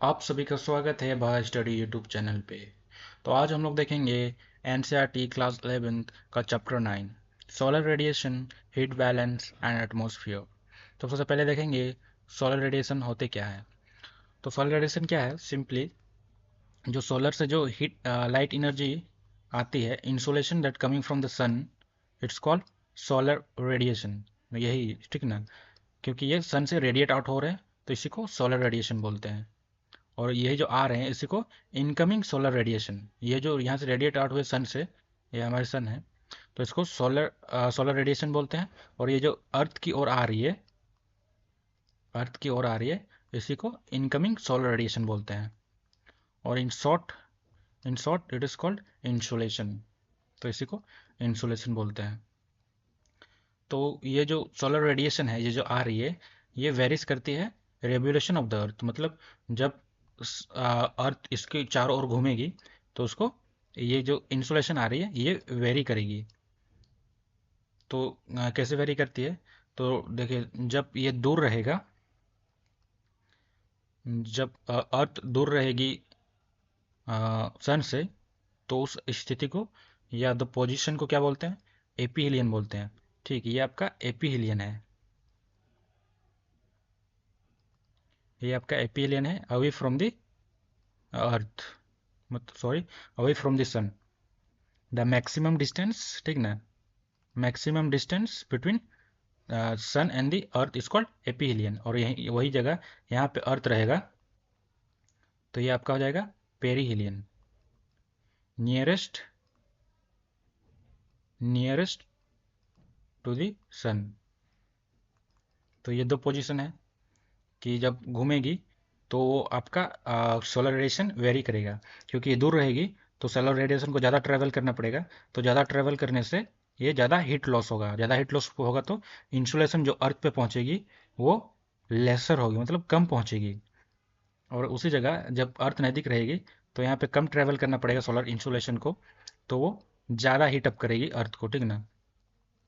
आप सभी का स्वागत है भारत स्टडी यूट्यूब चैनल पे। तो आज हम लोग देखेंगे एनसीईआरटी क्लास 11 का chapter 9 solar radiation, heat balance and atmosphere. तो सबसे पहले देखेंगे सोलर रेडिएशन होते क्या है। तो सोलर रेडिएशन क्या है? सिंपली जो सोलर से जो हीट लाइट एनर्जी आती है, insolation that coming from the sun, it's called solar radiation. यही ठीक ना, क्योंकि ये सन से रेडिएट आउट हो रहे हैं तो इसी को सोलर रेडिएशन बोलते हैं। और ये जो आ रहे हैं इसी को इनकमिंग सोलर रेडिएशन, ये जो यहाँ से रेडिएट आउट हुए सन से, ये हमारे सन है तो इसको सोलर रेडिएशन बोलते हैं। और ये जो अर्थ की ओर आ रही है, अर्थ की ओर आ रही है, इसी को इनकमिंग सोलर रेडिएशन बोलते हैं। और in short it is called insulation. तो इसी को इंसुलेशन बोलते हैं। तो ये जो सोलर रेडिएशन है, ये जो आ रही है, ये वेरीज करती है रेवोल्यूशन ऑफ द अर्थ। मतलब जब अर्थ इसके चारों ओर घूमेगी तो उसको ये जो इंसुलेशन आ रही है ये वेरी करेगी। तो कैसे वेरी करती है? तो देखिए, जब ये दूर रहेगा, जब अर्थ दूर रहेगी सन से, तो उस स्थिति को या द पोजीशन को क्या बोलते हैं? एपीहिलियन बोलते हैं। ठीक, ये आपका एपीहिलियन है। ये आपका एपीहिलियन है, अवे फ्रॉम द अर्थ, मतलब sorry, away from the sun. The maximum distance, ठीक ना, maximum distance between sun and the earth is called aphelion. और यही वही जगह यहाँ पे अर्थ रहेगा तो ये आपका हो जाएगा perihelion, nearest nearest to the sun. तो ये दो पोजीशन है कि जब घूमेगी तो आपका सोलर रेडिएशन वेरी करेगा। क्योंकि ये दूर रहेगी तो सोलर रेडिएशन को ज़्यादा ट्रैवल करना पड़ेगा, तो ज़्यादा ट्रैवल करने से ये ज़्यादा हीट लॉस होगा। ज़्यादा हीट लॉस होगा तो इंसुलेशन जो अर्थ पे पहुंचेगी वो लेसर होगी, मतलब कम पहुंचेगी। और उसी जगह जब अर्थ नज़दीक रहेगी तो यहाँ पे कम ट्रैवल करना पड़ेगा सोलर इंसुलेशन को, तो वो ज़्यादा हीट अप करेगी अर्थ को, ठीक ना।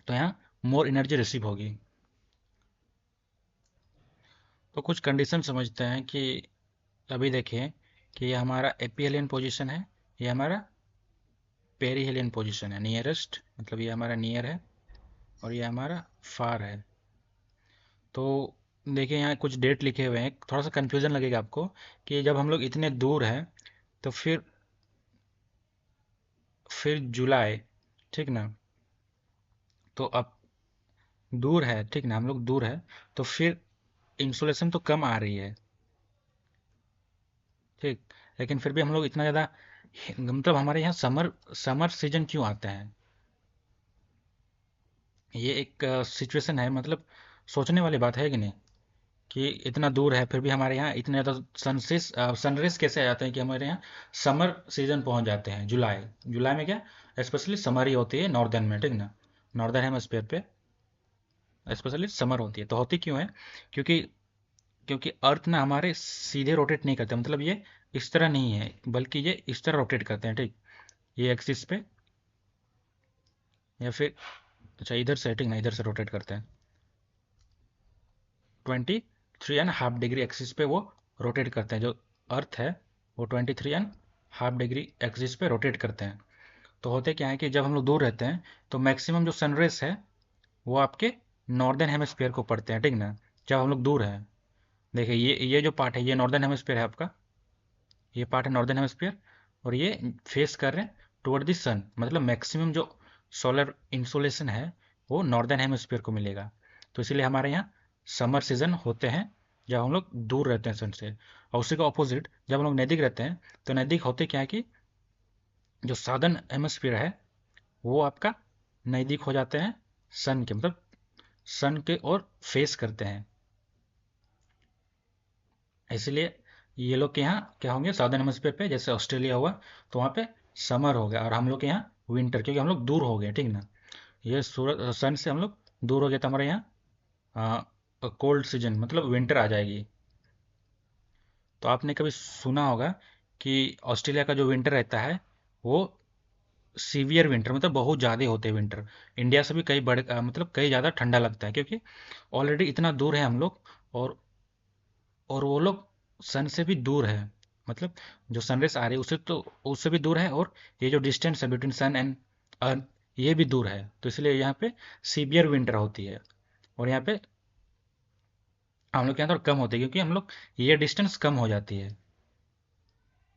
तो यहाँ मोर एनर्जी रिसीव होगी। तो कुछ कंडीशन समझते हैं कि अभी देखिए कि ये हमारा एपीहेलियन पोजीशन है, ये हमारा पेरीहेलियन पोजीशन है। नियरेस्ट मतलब ये हमारा नियर है और ये हमारा फार है। तो देखिए यहाँ कुछ डेट लिखे हुए हैं, थोड़ा सा कंफ्यूजन लगेगा आपको कि जब हम लोग इतने दूर हैं तो फिर जुलाई, ठीक ना। तो अब दूर है, ठीक ना, हम लोग दूर है तो फिर इंसुलेशन तो कम आ रही है, ठीक। लेकिन फिर भी हम लोग इतना ज़्यादा, मतलब हमारे यहाँ समर समर सीजन क्यों आता है? ये एक सिचुएशन है, मतलब सोचने वाली बात है कि नहीं, कि इतना दूर है फिर भी हमारे यहाँ इतने ज़्यादा सनरेज कैसे आ जाते हैं कि हमारे यहाँ समर सीजन पहुंच जाते हैं। जुलाई जुलाई में क्या, स्पेशली समर ही होती है नॉर्दर्न में, ठीक ना। नॉर्दर्न हेमस्फेयर पे स्पेशली समर होती है। तो होती क्यों है? क्योंकि क्योंकि अर्थ ना हमारे सीधे रोटेट नहीं करते, मतलब ये इस तरह नहीं है, बल्कि ये इस तरह रोटेट करते हैं, ठीक। ये एक्सिस पे, या फिर अच्छा इधर से, ठीक ना, इधर से रोटेट करते हैं। 23.5 एक्सिस पे वो रोटेट करते हैं। जो अर्थ है वो 23.5 एक्सिस पे रोटेट करते हैं। तो होते क्या है कि जब हम लोग दूर रहते हैं तो मैक्सिमम जो सनरेज है वो आपके नॉर्दर्न हेमिस्फीयर को पड़ते हैं, ठीक ना, जब हम लोग दूर हैं। देखिए ये जो पार्ट है ये नॉर्दर्न हेमिस्फीयर है आपका, ये पार्ट है नॉर्दर्न हेमिस्फीयर। और ये फेस कर रहे हैं टुवर्ड द सन, मतलब मैक्सिमम जो सोलर इंसोलेशन है वो नॉर्दर्न हेमिस्फीयर को मिलेगा। तो इसीलिए हमारे यहाँ समर सीजन होते हैं जब हम लोग दूर रहते हैं सन से। और उसी का ऑपोजिट जब हम लोग नज़दीक रहते हैं तो नज़दीक होते क्या है कि जो सादर्न हेमिस्फीयर है वो आपका नज़दीक हो जाते हैं सन के, मतलब सन के ओर फेस करते हैं। इसलिए ये लोग के यहाँ क्या होंगे, साउदर्न हेमिस्फीयर पे जैसे ऑस्ट्रेलिया हुआ तो वहाँ पे समर हो गया, और हम लोग के यहाँ विंटर, क्योंकि हम लोग दूर हो गए, ठीक ना। ये सूरज सन से हम लोग दूर हो गए तो हमारे यहाँ कोल्ड सीजन मतलब विंटर आ जाएगी। तो आपने कभी सुना होगा कि ऑस्ट्रेलिया का जो विंटर रहता है वो सीवियर विंटर, मतलब बहुत ज़्यादा होते हैं विंटर। इंडिया से भी कई मतलब कई ज़्यादा ठंडा लगता है, क्योंकि ऑलरेडी इतना दूर है हम लोग। और वो लोग सन से भी दूर है, मतलब जो सनरेज आ रही है उससे तो उससे भी दूर है, और ये जो डिस्टेंस है बिटवीन सन एंड अर्थ ये भी दूर है, तो इसलिए यहाँ पे सीवियर विंटर होती है। और यहाँ पे हम लोग के यहाँ थोड़ा कम होती है, क्योंकि हम लोग ये डिस्टेंस कम हो जाती है,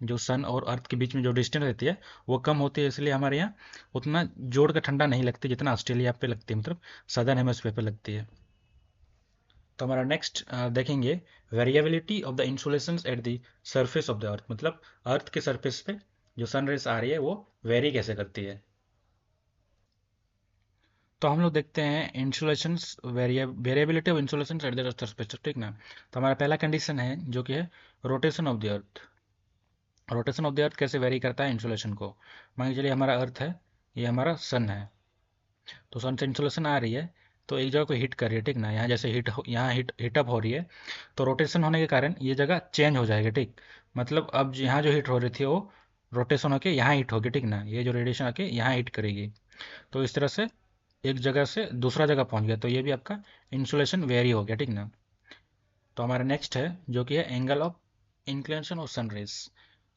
जो सन और अर्थ के बीच में जो डिस्टेंस रहती है वो कम होती है, इसलिए हमारे यहाँ उतना जोड़ का ठंडा नहीं लगती जितना ऑस्ट्रेलिया पे लगती है, मतलब सदर्न हेमिस्फीयर पे लगती है। तो हमारा नेक्स्ट देखेंगे variability of the insolations at the surface of the earth, मतलब अर्थ के सरफेस पे जो सन रेज आ रही है वो वेरी कैसे करती है। तो हम लोग देखते हैं insolations variability of insolations at the earth surface, ठीक ना। तो हमारा पहला कंडीशन है जो कि है rotation of the earth. Rotation of the अर्थ कैसे वेरी करता है इंसुलेशन को। मान के चलिए हमारा अर्थ है, ये हमारा सन है, तो सन से इंसुलेशन आ रही है, तो एक जगह को हिट कर रही है, ठीक ना। यहाँ जैसे यहाँ हीटअप हो रही है, तो रोटेशन होने के कारण ये जगह चेंज हो जाएगी, ठीक। मतलब अब यहाँ जो हीट हो रही थी वो रोटेशन होके यहाँ हिट होगी, ठीक ना। ये जो रेडिएशन आके यहाँ हिट करेगी, तो इस तरह से एक जगह से दूसरा जगह पहुंच गया, तो ये भी आपका इंसुलेशन वेरी हो गया, ठीक ना। तो हमारा नेक्स्ट है जो कि है angle of inclination of sun rays.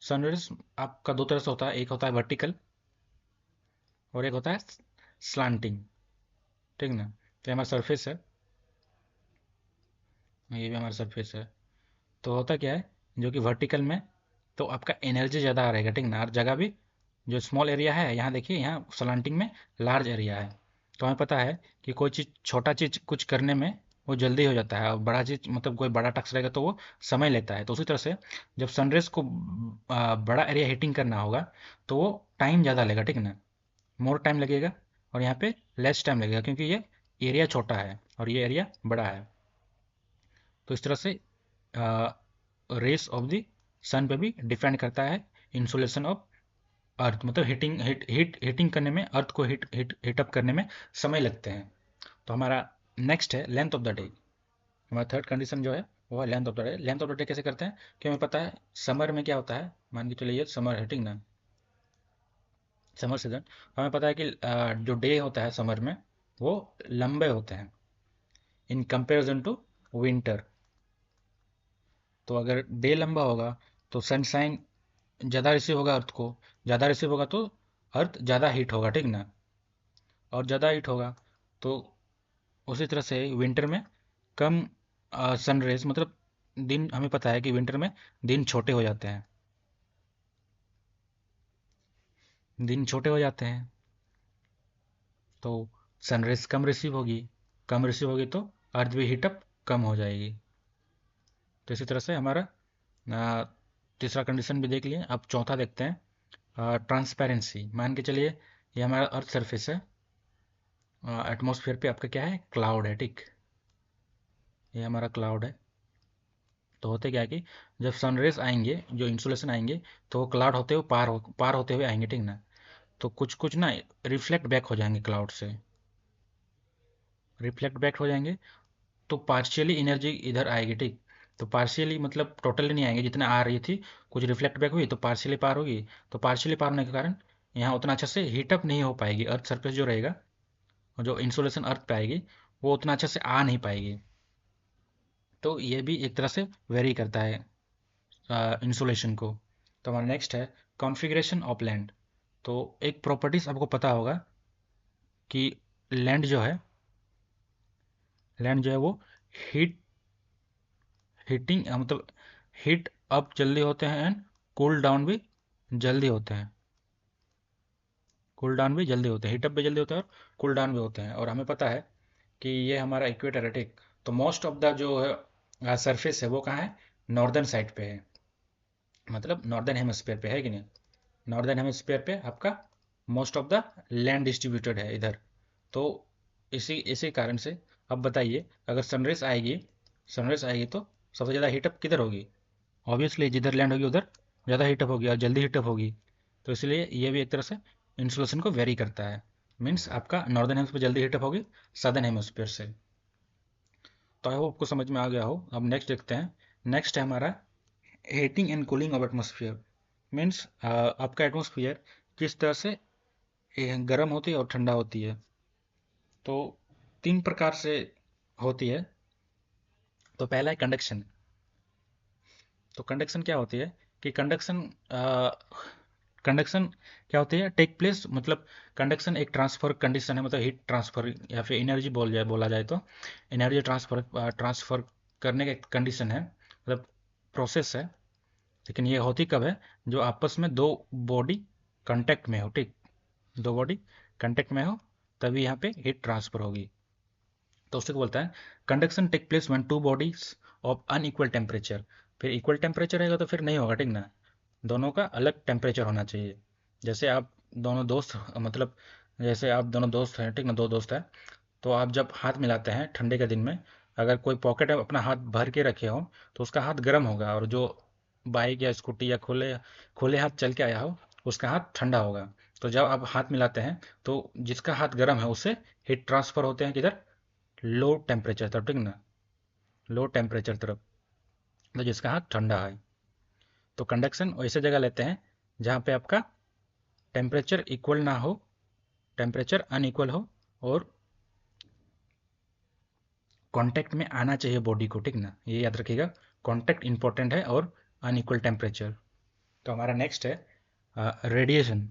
Sun rays आपका दो तरह से होता है, एक होता है वर्टिकल और एक होता है स्लांटिंग, ठीक ना। तो हमारा सरफेस है, ये भी हमारा सरफेस है। तो होता क्या है, जो कि वर्टिकल में तो आपका एनर्जी ज़्यादा रहेगा, ठीक ना। और जगह भी जो स्मॉल एरिया है, यहाँ देखिए यहाँ सलांटिंग में लार्ज एरिया है। तो हमें पता है कि कोई चीज़ छोटा चीज़ कुछ करने में वो जल्दी हो जाता है, और बड़ा चीज़ मतलब कोई बड़ा टास्क रहेगा तो वो समय लेता है। तो उसी तरह से जब सनरेज को बड़ा एरिया हीटिंग करना होगा तो वो टाइम ज़्यादा लेगा, ठीक ना। मोर टाइम लगेगा, और यहाँ पे लेस टाइम लगेगा, क्योंकि ये एरिया छोटा है और ये एरिया बड़ा है। तो इस तरह से रेस ऑफ द सन पे भी डिपेंड करता है इंसुलेशन ऑफ अर्थ, मतलब हीटिंग करने में, अर्थ को हीटअप करने में समय लगते हैं। तो हमारा नेक्स्ट है लेंथ ऑफ द डे। हमारा थर्ड कंडीशन जो है वो है length of the day. Length of the day कैसे करते हैं कि हमें पता है समर में क्या होता है, मान के चलिए समर है, ठीक ना, समर सीजन। हमें पता है कि जो डे होता है समर में वो लंबे होते हैं इन कंपेरिजन टू विंटर। तो अगर डे लंबा होगा तो सनशाइन ज़्यादा रिसीव होगा अर्थ को, ज़्यादा रिसीव होगा तो अर्थ ज़्यादा हीट होगा, ठीक ना। और ज़्यादा हीट होगा तो उसी तरह से विंटर में कम सन रेज, मतलब दिन, हमें पता है कि विंटर में दिन छोटे हो जाते हैं, दिन छोटे हो जाते हैं, तो सन रेज कम रिसीव होगी, कम रिसीव होगी तो अर्थ भी हीटअप कम हो जाएगी। तो इसी तरह से हमारा अ, तीसरा कंडीशन भी देख लिए। अब चौथा देखते हैं ट्रांसपेरेंसी। मान के चलिए ये हमारा अर्थ सरफेस है, एटमॉस्फेयर पे आपका क्या है, क्लाउड है, ठीक। ये हमारा क्लाउड है। तो होते क्या है कि जब सनरेज आएंगे, जो इंसुलेशन आएंगे, तो वो क्लाउड होते हुए पार होते हुए आएंगे, ठीक ना। तो कुछ कुछ ना रिफ्लेक्ट बैक हो जाएंगे क्लाउड से, रिफ्लेक्ट बैक हो जाएंगे, तो पार्शियली एनर्जी इधर आएगी, ठीक। तो पार्शियली मतलब टोटली नहीं आएंगे, जितना आ रही थी कुछ रिफ्लेक्ट बैक हुई तो पार्शियली पार होगी। तो पार्शियली पार होने के कारण यहाँ उतना अच्छा से हीटअप नहीं हो पाएगी, अर्थ सरफेस जो रहेगा और जो इंसुलेशन अर्थ पे आएगी वो उतना अच्छा से आ नहीं पाएगी। तो ये भी एक तरह से वेरी करता है इंसुलेशन को। तो हमारा नेक्स्ट है कॉन्फ़िगरेशन ऑफ लैंड। तो एक प्रॉपर्टीज आपको पता होगा कि लैंड जो है, लैंड जो है वो हीट हीटिंग मतलब हीट अप जल्दी होते हैं एंड कूल डाउन भी जल्दी होते हैं, कूल डाउन भी जल्दी होते हैं, हीटअप भी जल्दी होता है और कूल डाउन भी होते हैं। और हमें पता है कि ये हमारा इक्वेटर है, ठीक। तो मोस्ट ऑफ द जो है सरफेस है वो कहाँ है, नॉर्दर्न साइड पे है, मतलब नॉर्दर्न हेमिस्फीयर पे है कि नहीं। नॉर्दर्न हेमिस्फीयर पे आपका most of the land distributed है इधर। तो इसी इसी कारण से अब बताइए, अगर सनराइज आएगी तो सबसे ज़्यादा हीटअप किधर होगी, ऑब्वियसली जिधर लैंड होगी उधर ज़्यादा हीटअप होगी और जल्दी हीटअप होगी। तो इसलिए ये भी एक तरह से इंसुलेशन को वेरी करता है, मीन्स आपका नॉर्दर्न हेमिस्फीयर जल्दी हीटअप होगी सदर्न हेमिस्फीयर से। तो आई होप आपको समझ में आ गया हो। अब नेक्स्ट देखते हैं। नेक्स्ट है हमारा heating and cooling of atmosphere. Means आपका एटमोसफियर किस तरह से गर्म होती है और ठंडा होती है। तो तीन प्रकार से होती है। तो पहला है कंडक्शन। तो कंडक्शन क्या होती है कि कंडक्शन क्या होती है, टेक प्लेस, मतलब कंडक्शन एक ट्रांसफर कंडीशन है, मतलब हीट ट्रांसफर या फिर एनर्जी बोला जाए तो एनर्जी ट्रांसफर करने का कंडीशन है, मतलब प्रोसेस है। लेकिन ये होती कब है, जो आपस में दो बॉडी कांटेक्ट में हो, ठीक, दो बॉडी कांटेक्ट में हो तभी यहाँ पे हीट ट्रांसफर होगी। तो उससे बोलता है conduction take place when two bodies of unequal temperature. फिर इक्वल टेम्परेचर रहेगा तो फिर नहीं होगा, ठीक ना, दोनों का अलग टेम्परेचर होना चाहिए। जैसे आप दोनों दोस्त, मतलब जैसे आप दोनों दोस्त हैं, ठीक ना, दो दोस्त हैं, तो आप जब हाथ मिलाते हैं ठंडे के दिन में, अगर कोई पॉकेट में अपना हाथ भर के रखे हो तो उसका हाथ गर्म होगा, और जो बाइक या स्कूटी या खुले खुले हाथ चल के आया हो उसका हाथ ठंडा होगा। तो जब आप हाथ मिलाते हैं तो जिसका हाथ गर्म है उससे हीट ट्रांसफर होते हैं किधर, लो टेम्परेचर तरफ, ठीक ना, लो टेम्परेचर तरफ, तो जिसका हाथ ठंडा है। तो कंडक्शन वैसे जगह लेते हैं जहाँ पे आपका टेम्परेचर इक्वल ना हो, टेम्परेचर अनइक्वल हो, और कांटेक्ट में आना चाहिए बॉडी को, ठीक ना, ये याद रखिएगा, कांटेक्ट इंपॉर्टेंट है और अनइक्वल टेम्परेचर। तो हमारा नेक्स्ट है रेडिएशन।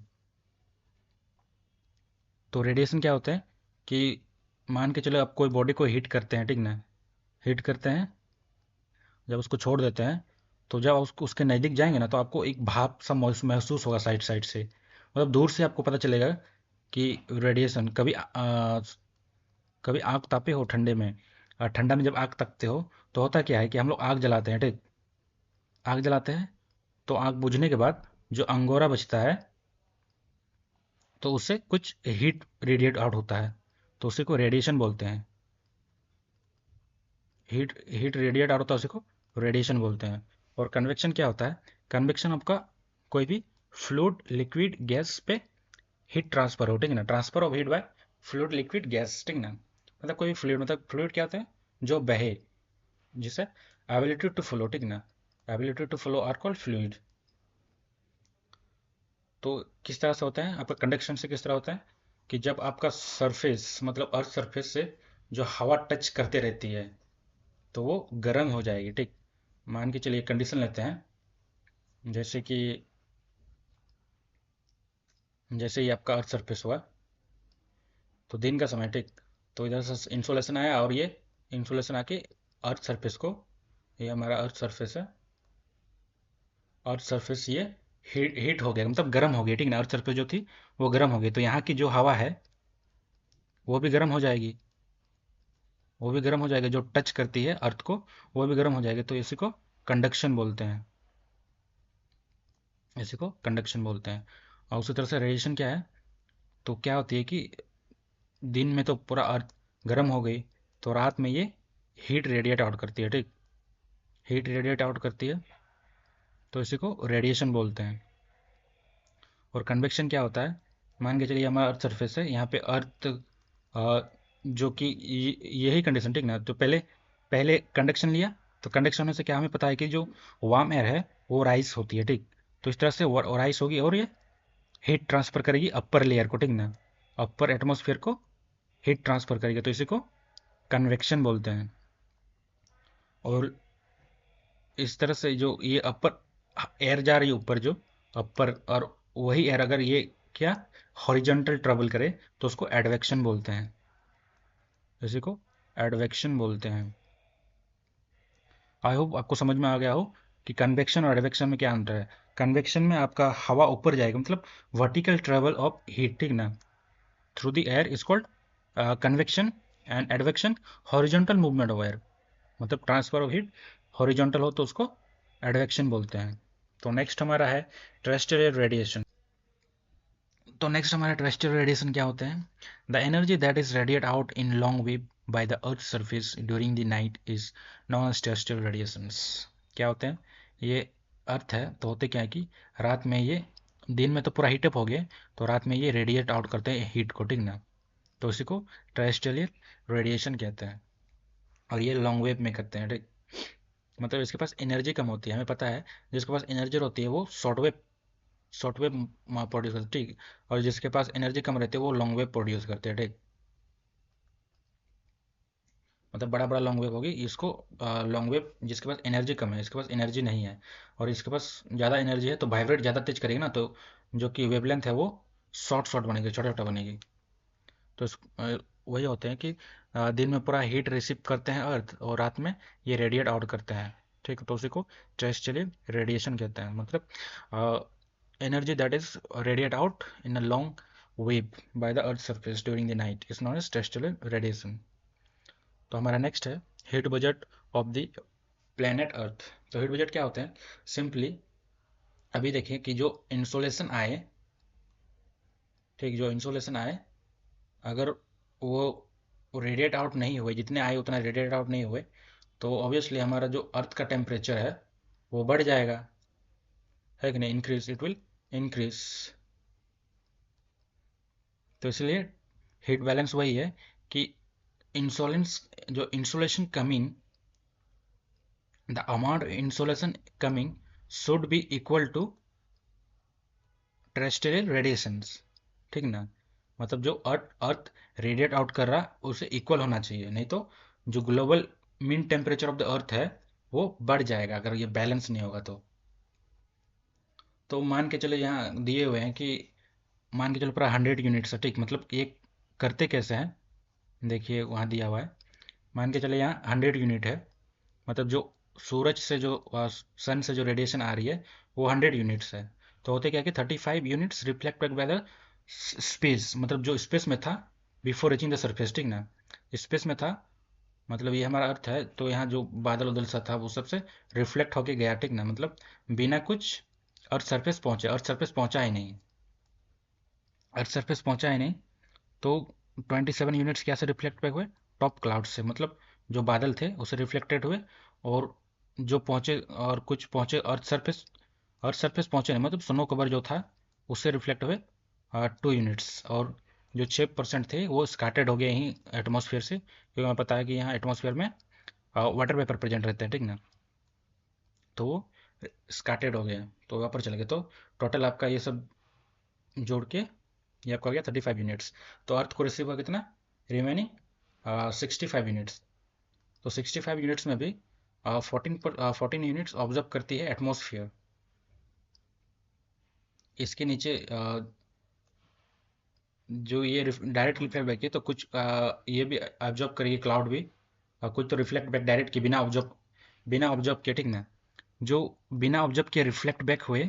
तो रेडिएशन क्या होता है कि मान के चलो आप कोई बॉडी को हीट करते हैं, ठीक ना, हीट करते हैं, जब उसको छोड़ देते हैं तो जब उसको उसके नज़दीक जाएंगे ना तो आपको एक भाप सा महसूस होगा साइड साइड से, मतलब दूर से आपको पता चलेगा कि रेडिएशन। कभी आग तापे हो ठंडे में, और ठंडा में जब आग तापते हो तो होता क्या है कि हम लोग आग जलाते हैं, ठीक, आग जलाते हैं, तो आग बुझने के बाद जो अंगोरा बचता है तो उससे कुछ हीट रेडिएट आउट होता है, तो उसी को रेडिएशन बोलते हैं। हीट हीट रेडिएट आउट होता है, उसी को रेडिएशन बोलते हैं। और कन्वेक्शन क्या होता है, कन्वेक्शन आपका कोई भी फ्लूइड लिक्विड गैस पे हीट ट्रांसफर हो, ठीक है ना, transfer of heat bye fluid liquid gas, ठीक ना, मतलब कोई फ्लूइड, मतलब फ्लूइड क्या होता है, जो बहे, जिसे एबिलिटी टू फ्लो, ठीक ना, ability to flow are called fluid. तो किस तरह से होता है आपका कंडक्शन से, किस तरह होता है कि जब आपका सरफेस, मतलब अर्थ सरफेस से जो हवा टच करते रहती है तो वो गर्म हो जाएगी, ठीक। मान के चलिए कंडीशन लेते हैं, जैसे कि जैसे ही आपका अर्थ सरफेस हुआ तो दिन का समय, ठीक, तो इधर से इंसोलेशन आया और ये इंसोलेशन आके अर्थ सरफेस को, ये हमारा अर्थ सरफेस है, अर्थ सरफेस ये हीट हो गया, मतलब गर्म हो गया, ठीक ना, अर्थ सरफेस जो थी वो गर्म हो गई, तो यहाँ की जो हवा है वो भी गर्म हो जाएगी, वो भी गर्म हो जाएगा, जो टच करती है अर्थ को वो भी गर्म हो जाएगी, तो इसी को कंडक्शन बोलते हैं, इसी को कंडक्शन बोलते हैं। और उसी तरह से रेडिएशन क्या है, तो क्या होती है कि दिन में तो पूरा अर्थ गर्म हो गई, तो रात में ये हीट रेडिएट आउट करती है, ठीक, हीट रेडिएट आउट करती है, तो इसी को रेडिएशन बोलते हैं। और कन्वेक्शन क्या होता है, मान के चलिए हमारा अर्थ सरफेस है, यहाँ पे अर्थ जो कि यही कंडीशन, ठीक ना, तो पहले पहले कंडक्शन लिया, तो कंडक्शन में से क्या हमें पता है कि जो वार्म एयर है वो राइस होती है, ठीक, तो इस तरह से राइस होगी और ये हीट ट्रांसफर करेगी अपर लेयर को, ठीक ना, अपर एटमोसफियर को हीट ट्रांसफर करेगी, तो इसी को कन्वेक्शन बोलते हैं। और इस तरह से जो ये अपर एयर जा रही है ऊपर, जो अपर, और वही एयर अगर ये क्या हॉरिजॉन्टल ट्रेवल करे तो उसको एडवेक्शन बोलते हैं, इसी को एडवेक्शन बोलते हैं। आई होप आपको समझ में आ गया हो कि कन्वेक्शन और एडवेक्शन में क्या अंतर है। कन्वेक्शन में आपका हवा ऊपर जाएगा, मतलब वर्टिकल ट्रेवल ऑफ हीट, ठीक ना, through the air is called convection, and advection horizontal movement of air, मतलब ट्रांसफर ऑफ हीट हॉरिजॉन्टल हो तो उसको एडवेक्शन बोलते हैं। तो नेक्स्ट हमारा है टेरेस्ट्रियल रेडिएशन। तो नेक्स्ट हमारा टेरेस्ट्रियल रेडिएशन क्या होते हैं, the energy that is radiate out in long wave by the earth surface during the night is known as terrestrial radiations. क्या होते हैं ये, अर्थ है तो होते क्या है कि रात में ये, दिन में तो पूरा हीटअप हो गए, तो रात में ये रेडिएट आउट करते हैं हीट को, ठीक ना, तो इसी को टेरेस्ट्रियल रेडिएशन कहते हैं। और ये लॉन्ग वेव में करते हैं, ठीक, मतलब इसके पास एनर्जी कम होती है, हमें पता है जिसके पास एनर्जी होती है वो शॉर्ट वेव प्रोड्यूस करते हैं, ठीक, और जिसके पास एनर्जी कम रहती है वो लॉन्ग वेव प्रोड्यूस करते हैं, ठीक। मतलब बड़ा बड़ा लॉन्ग वेव होगी, इसको लॉन्ग वेव जिसके पास एनर्जी कम है, इसके पास एनर्जी नहीं है और इसके पास ज़्यादा एनर्जी है, तो वाइब्रेट ज़्यादा तेज करेगी ना, तो जो कि वेवलेंथ है वो शॉर्ट शॉर्ट बनेगी, छोटा छोटा बनेगी। तो वही होते हैं कि दिन में पूरा हीट रिसीव करते हैं अर्थ, और रात में ये रेडिएट आउट करते हैं। ठीक है, तो उसी को टेरेस्ट्रियल रेडिएशन कहते हैं। मतलब energy that is radiate out in a long wave by the earth surface during the night is known as terrestrial radiation. तो हमारा नेक्स्ट है heat budget of the planet earth. तो हीट बजट क्या होते हैं? सिंपली अभी देखिए कि जो इंसोलेशन आए, ठीक, जो इंसोलेशन आए, अगर वो रेडिएट आउट नहीं हुए, जितने आए उतना रेडिएट आउट नहीं हुए, तो ऑब्वियसली हमारा जो अर्थ का टेम्परेचर है वो बढ़ जाएगा, है कि नहीं? Increase, it will increase. तो इसलिए हीट बैलेंस वही है कि इंसोलेंस, जो insolation coming, the amount insolation coming should be equal to terrestrial radiations, ठीक ना? मतलब जो अर्थ रेडिएट आउट कर रहा उसे इक्वल होना चाहिए, नहीं तो जो global mean temperature of the अर्थ है वो बढ़ जाएगा अगर ये बैलेंस नहीं होगा तो मान के चलो यहाँ दिए हुए हैं कि मान के चलो पूरा 100 यूनिट्स है, ठीक, मतलब ये करते कैसे हैं, देखिए वहाँ दिया हुआ है। मान के चले यहाँ 100 यूनिट है, मतलब जो सूरज से जो सन से जो रेडिएशन आ रही है वो 100 यूनिट्स है। तो होते क्या कि 35 units reflect back by the space, मतलब जो स्पेस में था बिफोर रीचिंग द सरफेस, ठीक ना? स्पेस में था, मतलब ये हमारा अर्थ है, तो यहाँ जो बादल उदल सा था वो सबसे रिफ्लेक्ट होके गया, ठीक ना? मतलब बिना कुछ अर्थ सरफेस पहुंचे, अर्थ सरफेस पहुंचा ही नहीं, अर्थ सरफेस पहुंचा ही नहीं। तो 27 यूनिट्स क्या से रिफ्लेक्ट बैक हुए? टॉप क्लाउड से, मतलब जो बादल थे उसे रिफ्लेक्टेड हुए, और जो पहुंचे और कुछ पहुंचे अर्थ सरफेस, अर्थ सरफेस पहुंचे नहीं, मतलब स्नो कवर जो था उससे रिफ्लेक्ट हुए 2 यूनिट्स, और जो 6% थे वो स्कैटर्ड हो गए यहीं एटमॉस्फेयर से, क्योंकि हमें पता है कि यहाँ एटमॉस्फेयर में वाटर वेपर प्रेजेंट रहते हैं, ठीक ना? तो वो स्कैटर्ड हो गए, तो वहाँ पर चले गए। तो टोटल आपका ये सब जोड़ के ये आपका हो गया 35 यूनिट्स। तो अर्थ को रिसीव हुआ कितना? Remaining 65 units. तो 65 यूनिट्स में भी 14 यूनिट्स ऑब्जर्व करती है एटमॉस्फेयर। इसके नीचे जो ये डायरेक्ट रिफ्लेक्ट बैक है, तो कुछ ये भी ऑब्जर्व करिए क्लाउड भी, कुछ तो रिफ्लेक्ट बैक डायरेक्ट की बिना ऑब्जर्व किए, ठीक ना? जो बिना ऑब्जर्व किए रिफ्लेक्ट बैक हुए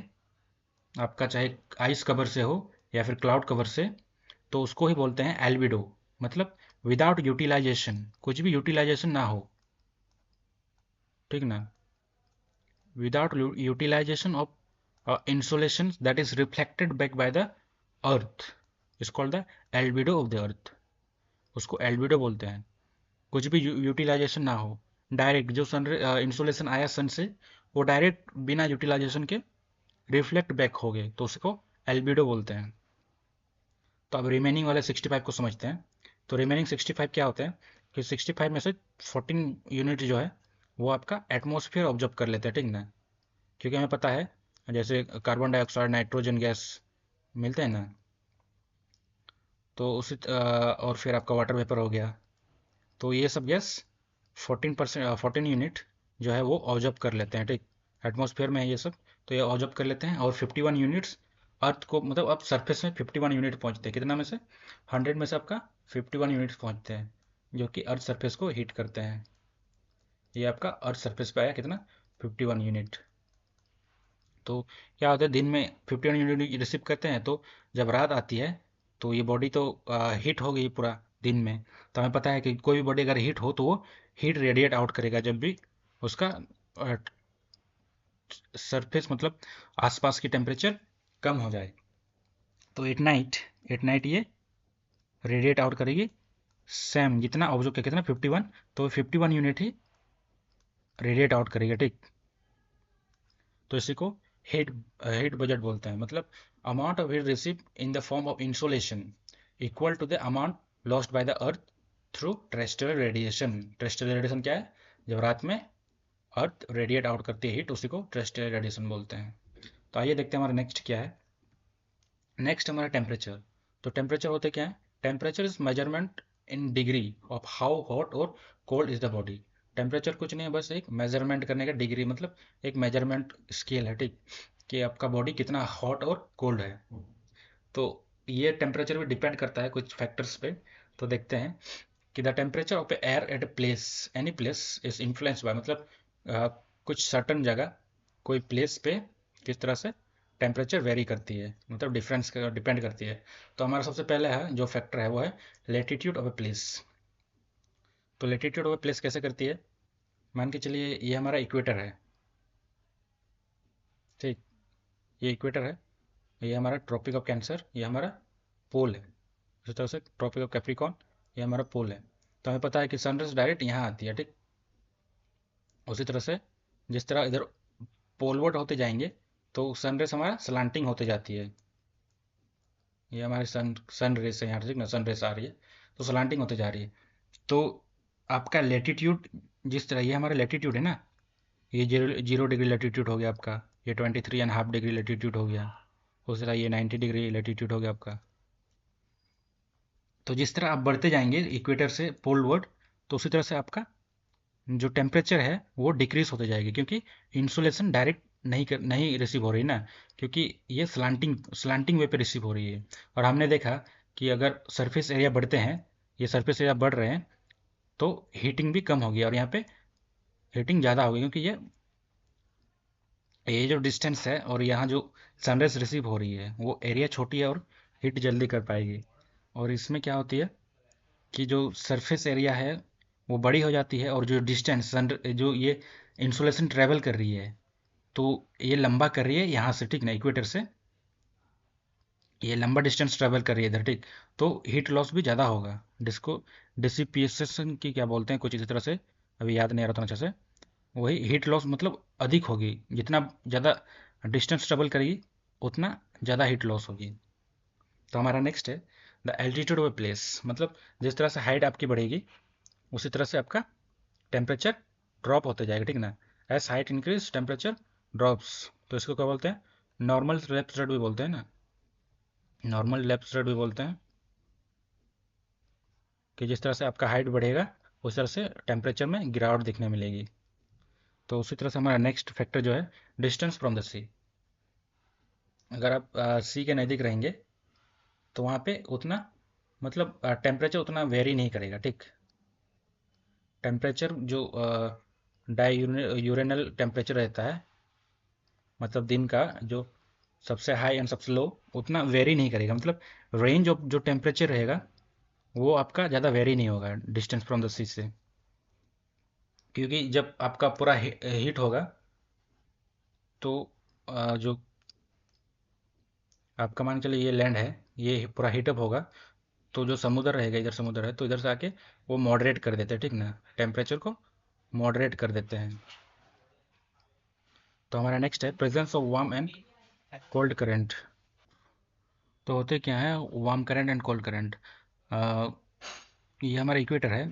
आपका, चाहे आइस कवर से हो या फिर क्लाउड कवर से, तो उसको ही बोलते हैं एल्बिडो। मतलब विदाउट यूटिलाइजेशन, कुछ भी यूटिलाइजेशन ना हो, ठीक ना? Without utilisation of insolation that is reflected back by the earth is called the albedo of the earth, उसको एल्बिडो बोलते हैं। कुछ भी यूटिलाइजेशन ना हो, डायरेक्ट जो सन इंसोलेशन आया सन से, वो डायरेक्ट बिना यूटिलाइजेशन के रिफ्लेक्ट बैक हो गए, तो उसको एल्बिडो बोलते हैं। तो अब रिमेनिंग वाले 65 को समझते हैं। तो रिमेनिंग 65 क्या होते हैं कि 65 में से 14 यूनिट जो है वो आपका एटमॉस्फेयर ऑब्जर्व कर लेते हैं, ठीक ना? क्योंकि हमें पता है जैसे कार्बन डाइऑक्साइड, नाइट्रोजन गैस मिलते हैं ना, तो उसी और फिर आपका वाटर वेपर हो गया, तो ये सब गैस 14 यूनिट जो है वो ऑब्जर्व कर लेते हैं, ठीक, एटमॉस्फेयर में है ये सब, तो ये ऑब्जर्व कर लेते हैं। और 51 यूनिट्स अर्थ को, मतलब अब सरफेस में 51 यूनिट पहुंचते हैं, कितना में से? 100 में से आपका 51 यूनिट्स पहुंचते हैं, जो कि अर्थ सरफेस को हीट करते हैं। ये आपका अर्थ सरफेस पे आया कितना? 51 यूनिट। तो क्या होता है, दिन में 51 यूनिट रिसीव करते हैं, तो जब रात आती है तो ये बॉडी तो हीट हो गई पूरा दिन में। तो हमें पता है कि कोई भी बॉडी अगर हीट हो तो वो हीट रेडिएट आउट करेगा जब भी उसका सरफेस, मतलब आसपास की टेम्परेचर कम हो जाए। तो एट नाइट ये रेडिएट आउट करेगी सेम जितना ऑब्जर्व किया, कितना? 51, तो 51 यूनिट ही रेडिएट आउट करेगा, ठीक। तो इसी को हीट हीट बजट बोलते हैं। मतलब amount of heat receive in the form of insolation equal to the amount lost by the earth through terrestrial radiation. Terrestrial radiation क्या है? जब रात में अर्थ रेडिएट आउट करती है हीट, उसी को टेरेस्ट्रियल रेडिएशन बोलते हैं। तो आइए देखते हैं हमारा नेक्स्ट क्या है। नेक्स्ट हमारा टेम्परेचर। तो टेम्परेचर होते क्या है? Temperature is measurement in degree of how hot और cold is the body. Temperature कुछ नहीं है, बस एक मेजरमेंट करने का डिग्री, मतलब एक मेजरमेंट स्केल है, ठीक, कि आपका बॉडी कितना हॉट और कोल्ड है। तो ये टेम्परेचर भी डिपेंड करता है कुछ फैक्टर्स पे। तो देखते हैं कि the temperature of air at a place, any place is influence by, मतलब कुछ सर्टन जगह, कोई प्लेस पे किस तरह से टेम्परेचर वेरी करती है, मतलब डिफरेंस डिपेंड करती है। तो हमारा सबसे पहले है जो फैक्टर है वो है लेटीट्यूड ऑफ ए प्लेस। तो लेटीट्यूड ऑफ ए प्लेस कैसे करती है, मान के चलिए ये हमारा इक्वेटर है, ठीक, ये इक्वेटर है, ये हमारा ट्रॉपिक ऑफ कैंसर, ये हमारा पोल है। इसी तरह से ट्रॉपिक ऑफ कैप्रिकॉन, ये हमारा पोल है। तो हमें पता है कि सनराइज डायरेक्ट यहाँ आती है, ठीक। उसी तरह से जिस तरह इधर पोलवर्ड होते जाएंगे तो सनरेज हमारा स्लांटिंग होते जाती है। ये हमारे सन रेस है यहाँ, ठीक ना, सन रेस आ रही है तो स्लांटिंग होते जा रही है। तो आपका लेटीट्यूड जिस तरह, ये हमारा लेटीट्यूड है ना, ये 0 डिग्री लेटीट्यूड हो गया आपका, ये 23.5 डिग्री लेटीट्यूड हो गया, उस तरह ये 90 डिग्री लेटीट्यूड हो गया आपका। तो जिस तरह आप बढ़ते जाएंगे इक्वेटर से पोलवर्ड, तो उसी तरह से आपका जो टेम्परेचर है वो डिक्रीज होते जाएगी, क्योंकि इंसुलेशन डायरेक्ट नहीं रिसीव हो रही ना, क्योंकि ये स्लांटिंग वे पे रिसीव हो रही है। और हमने देखा कि अगर सरफेस एरिया बढ़ते हैं, ये सरफेस एरिया बढ़ रहे हैं, तो हीटिंग भी कम होगी, और यहाँ पे हीटिंग ज़्यादा होगी, क्योंकि ये जो डिस्टेंस है और यहाँ जो सनराइज रिसीव हो रही है वो एरिया छोटी है, और हीट जल्दी कर पाएगी। और इसमें क्या होती है कि जो सरफेस एरिया है वो बड़ी हो जाती है, और जो डिस्टेंस जो ये इंसुलेशन ट्रेवल कर रही है, तो ये लंबा कर रही है यहाँ से, ठीक ना, इक्वेटर से ये लंबा डिस्टेंस ट्रेवल कर रही है इधर, ठीक। तो हीट लॉस भी ज़्यादा होगा, जिसको डिसिपिएशन की क्या बोलते हैं कुछ इसी तरह से, अभी याद नहीं आ रहा था अच्छे से। वही हीट लॉस मतलब अधिक होगी, जितना ज़्यादा डिस्टेंस ट्रेवल करेगी उतना ज़्यादा हीट लॉस होगी। तो हमारा नेक्स्ट है the altitude of a place, मतलब जिस तरह से हाइट आपकी बढ़ेगी उसी तरह से आपका टेम्परेचर ड्रॉप होते जाएगा, ठीक ना। As height increase temperature drops. तो इसको क्या बोलते हैं, नॉर्मल लेफ्ट साइड भी बोलते हैं ना, नॉर्मल लेफ्ट साइड भी बोलते हैं, कि जिस तरह से आपका हाइट बढ़ेगा उस तरह से टेम्परेचर में गिरावट दिखने मिलेगी। तो उसी तरह से हमारा नेक्स्ट फैक्टर जो है डिस्टेंस फ्रॉम द सी। अगर आप सी के नज़दीक रहेंगे तो वहाँ पे उतना, मतलब टेम्परेचर उतना वेरी नहीं करेगा, ठीक। टेम्परेचर जो डाई यूरेनल टेम्परेचर रहता है, मतलब दिन का जो सबसे हाई एंड सबसे लो, उतना वेरी नहीं करेगा, मतलब रेंज ऑफ जो टेम्परेचर रहेगा वो आपका ज़्यादा वेरी नहीं होगा डिस्टेंस फ्रॉम द सी से। क्योंकि जब आपका पूरा हीट होगा तो जो आपका मान के चलिए ये लैंड है, ये पूरा हीटअप होगा, तो जो समुद्र रहेगा, इधर समुद्र है तो इधर से आके वो मॉडरेट कर देते हैं, ठीक ना, टेम्परेचर को मॉडरेट कर देते हैं। तो हमारा नेक्स्ट है presence of warm and cold current. तो होते क्या है warm current and cold current, ये हमारा इक्वेटर है।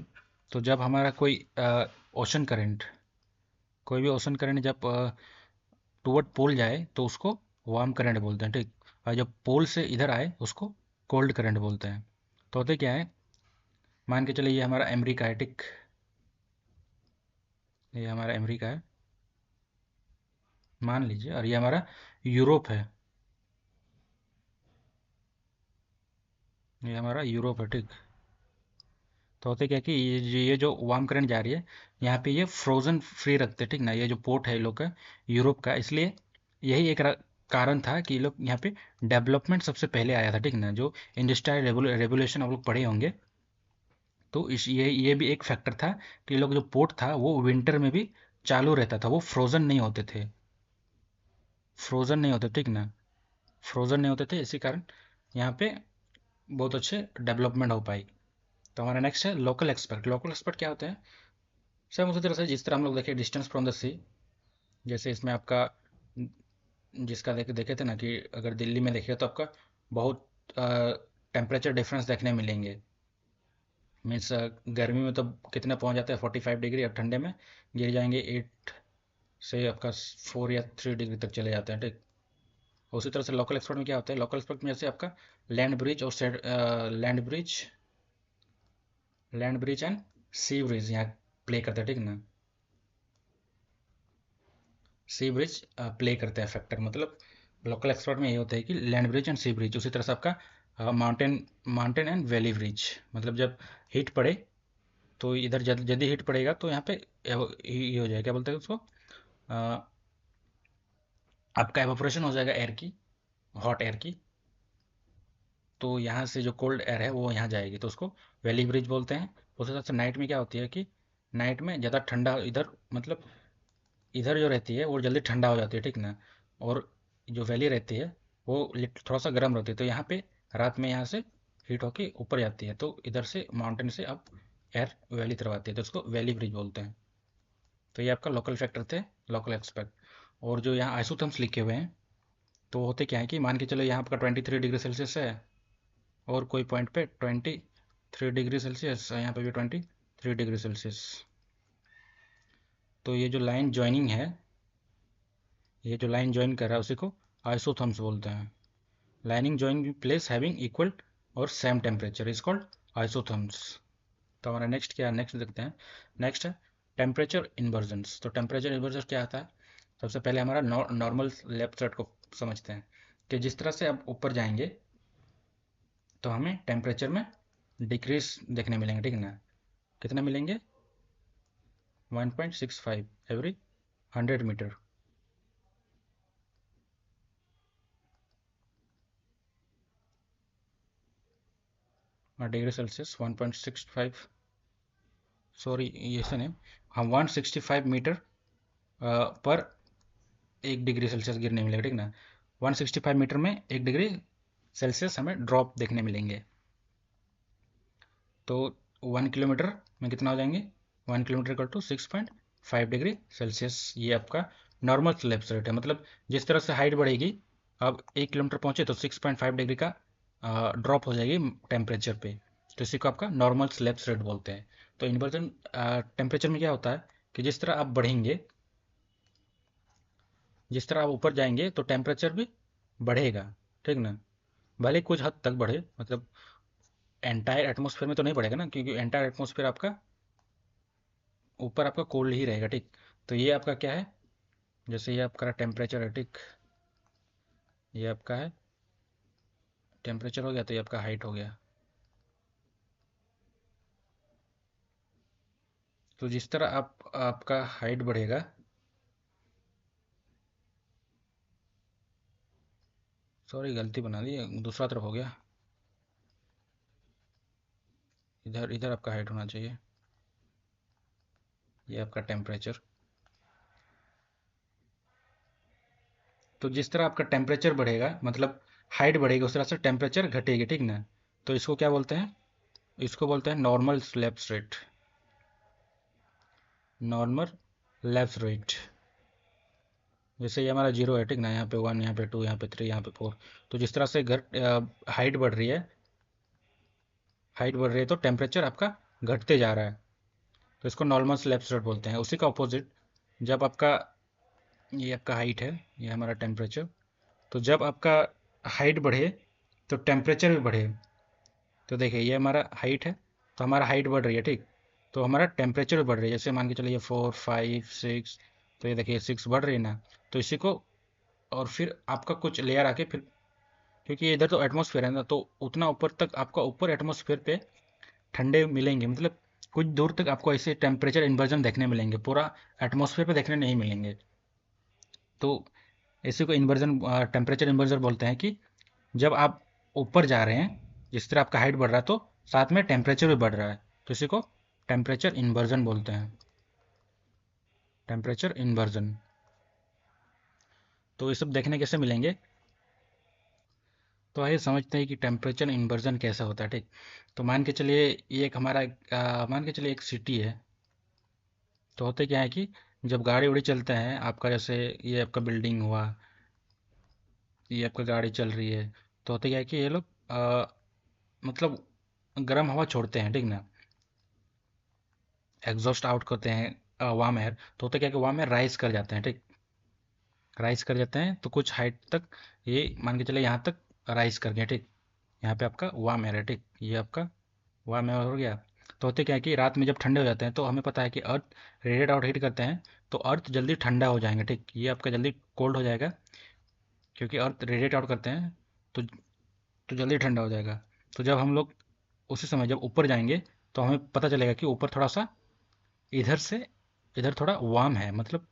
तो जब हमारा कोई ओशन करंट, कोई भी ओशन करंट जब टुवर्ड पोल जाए तो उसको वार्म करंट बोलते हैं, ठीक। और जब पोल से इधर आए उसको कोल्ड करंट बोलते हैं। तो होते क्या है, मान के चलिए ये हमारा अमेरिका है, ठीक, ये हमारा अमेरिका है मान लीजिए, और ये हमारा यूरोप है, ये हमारा यूरोप है, ठीक। तो होते क्या कि ये जो वार्म करंट जा रही है, यहाँ पे ये फ्रोजन फ्री रखते हैं, ठीक ना, ये जो पोर्ट है ये लोग का यूरोप का, इसलिए यही एक कारण था कि ये लोग यहाँ पे डेवलपमेंट सबसे पहले आया था, ठीक ना, जो इंडस्ट्रियल रेवोल्यूशन आप लोग पढ़े होंगे। तो इस ये भी एक फैक्टर था कि ये लोग जो पोर्ट था वो विंटर में भी चालू रहता था, वो फ्रोजन नहीं होते थे, फ्रोजन नहीं होते, ठीक ना, फ्रोजन नहीं होते थे, इसी कारण यहाँ पे बहुत अच्छे डेवलपमेंट हो पाई। तो हमारा नेक्स्ट है लोकल एक्सपर्ट। लोकल एक्सपर्ट क्या होते हैं, सेम उसी तरह से जिस तरह हम लोग देखे डिस्टेंस फ्रॉम द सी, जैसे इसमें आपका जिसका देखे थे ना कि अगर दिल्ली में देखे तो आपका बहुत टेम्परेचर डिफरेंस देखने मिलेंगे। मीन्स गर्मी में तो कितने पहुंच जाते हैं 45 डिग्री, और ठंडे में गिर जाएंगे 8 से आपका 4 या 3 डिग्री तक चले जाते हैं, ठीक। उसी तरह से लोकल एक्सपर्ट में क्या होता है, लोकल एक्सपर्ट में जैसे आपका लैंड ब्रिज और land breeze land breeze and sea breeze यहाँ प्ले करते हैं, ठीक ना। सी ब्रिज प्ले करते हैं फैक्टर, मतलब लोकल एक्सपर्ट में ये होता है कि land breeze and sea breeze. उसी तरह से आपका mountain mountain and valley breeze, मतलब जब हीट पड़े तो इधर जल्दी हीट पड़ेगा तो यहाँ पे ये हो जाएगा, क्या बोलते हैं उसको, आपका एवापोरेशन हो जाएगा एयर की, हॉट एयर की। तो यहाँ से जो कोल्ड एयर है वो यहाँ जाएगी, तो उसको वैली ब्रिज बोलते हैं। उस हिसाब से नाइट में क्या होती है कि नाइट में ज़्यादा ठंडा इधर, मतलब इधर जो रहती है वो जल्दी ठंडा हो जाती है, ठीक ना। और जो वैली रहती है वो थोड़ा सा गर्म रहती है, तो यहाँ पे रात में यहाँ से हीट होके ऊपर जाती है, तो इधर से माउंटेन से अब एयर वैली तरफ आती है, तो उसको वैली ब्रिज बोलते हैं। तो ये आपका लोकल फैक्टर थे, लोकल एक्सपेक्ट। और जो यहाँ आइसोथर्म्स लिखे हुए हैं, तो होते क्या है कि मान के चलो यहाँ आपका 23 डिग्री सेल्सियस है, और कोई पॉइंट पे 23 डिग्री सेल्सियस, यहाँ पे भी 23 डिग्री सेल्सियस। तो ये जो लाइन ज्वाइनिंग है, ये जो लाइन ज्वाइन कर रहा है उसी को आइसोथर्म्स बोलते हैं। Lining joining place having equal और same temperature is called isotherms. तो हमारा नेक्स्ट क्या है, नेक्स्ट देखते हैं। नेक्स्ट है टेम्परेचर इन्वर्जन्स। तो टेम्परेचर इन्वर्जन क्या आता है? सबसे पहले हमारा नॉर्मल लेफ्ट साइड को समझते हैं कि जिस तरह से आप ऊपर जाएंगे तो हमें टेम्परेचर में डिक्रीज देखने मिलेंगे, ठीक ना। कितने मिलेंगे? 1.65 every 100 metre. Degree Celsius 1.65, sorry ये से नहीं, हम 165 मीटर पर 1 डिग्री सेल्सियस गिरने मिलेगा, ठीक ना। 165 मीटर में 1 डिग्री सेल्सियस हमें ड्रॉप देखने मिलेंगे। तो 1 किलोमीटर में कितना हो जाएंगे? 1 kilometre equal to 6.5 degree Celsius. ये आपका नॉर्मल स्लैब्स रेट है, मतलब जिस तरह से हाइट बढ़ेगी, अब 1 किलोमीटर पहुंचे तो 6.5 डिग्री का ड्रॉप हो जाएगी टेम्परेचर पे। तो इसी को आपका नॉर्मल स्लैब्स रेट बोलते हैं। तो इन्वर्जन टेम्परेचर में क्या होता है कि जिस तरह आप बढ़ेंगे, जिस तरह आप ऊपर जाएंगे तो टेम्परेचर भी बढ़ेगा, ठीक ना। भले कुछ हद तक बढ़े, मतलब एंटायर एटमॉस्फेयर में तो नहीं बढ़ेगा ना, क्योंकि एंटायर एटमॉस्फेयर आपका ऊपर आपका कोल्ड ही रहेगा, ठीक। तो ये आपका क्या है, जैसे ये आपका टेम्परेचर है, ठीक। ये आपका है टेम्परेचर हो गया, तो ये आपका हाइट हो गया। तो जिस तरह आपका हाइट बढ़ेगा, सॉरी गलती बना दी, दूसरा तरफ हो गया। इधर इधर आपका हाइट होना चाहिए, ये आपका टेम्परेचर। तो जिस तरह आपका टेम्परेचर बढ़ेगा, मतलब हाइट बढ़ेगी, उस तरह से टेम्परेचर घटेगी, ठीक ना। तो इसको क्या बोलते हैं? इसको बोलते हैं normal slabs rate, normal labs rate. जैसे ये हमारा जीरो है, ठीक ना, यहाँ पे 1, यहाँ पे 2, यहाँ पे 3, यहाँ पे 4। तो जिस तरह से हाइट बढ़ रही है, हाइट बढ़ रही है तो टेम्परेचर आपका घटते जा रहा है, तो इसको नॉर्मल स्लैब्स रेट बोलते हैं। उसी का अपोजिट, जब आपका ये आपका हाइट है, ये हमारा टेम्परेचर, तो जब आपका हाइट बढ़े तो टेम्परेचर भी बढ़े। तो देखिए ये हमारा हाइट है, तो हमारा हाइट बढ़ रही है, ठीक। तो हमारा टेम्परेचर भी बढ़ रही है, जैसे मान के चलिए 4, 5, 6। तो ये देखिए 6 बढ़ रही है ना। तो इसी को, और फिर आपका कुछ लेयर आके फिर, क्योंकि इधर तो एटमॉस्फेयर है ना, तो उतना ऊपर तक आपका ऊपर एटमॉस्फेयर पे ठंडे मिलेंगे, मतलब कुछ दूर तक आपको ऐसे टेम्परेचर इन्वर्जन देखने मिलेंगे, पूरा एटमॉस्फेयर पे देखने नहीं मिलेंगे। तो इसी को इन्वर्जन, टेम्परेचर इन्वर्जन बोलते हैं कि जब आप ऊपर जा रहे हैं, जिस तरह आपका हाइट बढ़ रहा है तो साथ में टेम्परेचर भी बढ़ रहा है, तो इसी को टेम्परेचर इन्वर्जन बोलते हैं, टेम्परेचर इन्वर्जन। तो ये सब देखने कैसे मिलेंगे? तो आइए समझते हैं कि टेम्परेचर इन्वर्जन कैसा होता है, ठीक। तो मान के चलिए ये एक हमारा मान के चलिए एक सिटी है। तो होते क्या है कि जब गाड़ी उड़ी चलते हैं आपका, जैसे ये आपका बिल्डिंग हुआ, ये आपका गाड़ी चल रही है, तो होते क्या है कि ये लोग मतलब गर्म हवा छोड़ते हैं, ठीक ना। एग्जॉस्ट आउट करते हैं वार्म एयर, तो होता क्या है कि वार्म एयर राइज कर जाते हैं, ठीक। राइज कर जाते हैं तो कुछ हाइट तक, ये मान के चले यहाँ तक राइज कर गया, ठीक। यहाँ पे आपका वार्म एयर है, ठीक। ये आपका वार्म एयर हो गया। तो होते क्या है कि रात में जब ठंडे हो जाते हैं तो हमें पता है कि अर्थ रेडिएट आउट हीट करते हैं तो अर्थ जल्दी ठंडा हो जाएंगे, ठीक, ये आपका जल्दी कोल्ड हो जाएगा क्योंकि अर्थ रेडिएट आउट करते हैं तो जल्दी ठंडा हो जाएगा। तो जब हम लोग उसी समय जब ऊपर जाएंगे तो हमें पता चलेगा कि ऊपर थोड़ा सा इधर से इधर थोड़ा वार्म है, मतलब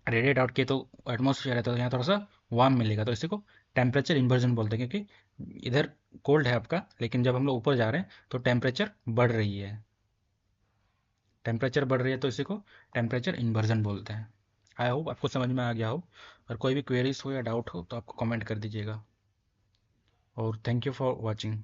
रेडिएट आउट किए तो एटमॉस्फेयर है तो यहाँ थोड़ा सा वार्म मिलेगा, तो इसी को टेम्परेचर इन्वर्जन बोलते हैं क्योंकि इधर कोल्ड है आपका लेकिन जब हम लोग ऊपर जा रहे हैं तो टेम्परेचर बढ़ रही है, टेम्परेचर बढ़ रही है तो इसी को टेम्परेचर इन्वर्जन बोलते हैं। आई होप आपको समझ में आ गया हो, और कोई भी क्वेरीज हो या डाउट हो तो आपको कमेंट कर दीजिएगा, और थैंक यू फॉर वॉचिंग।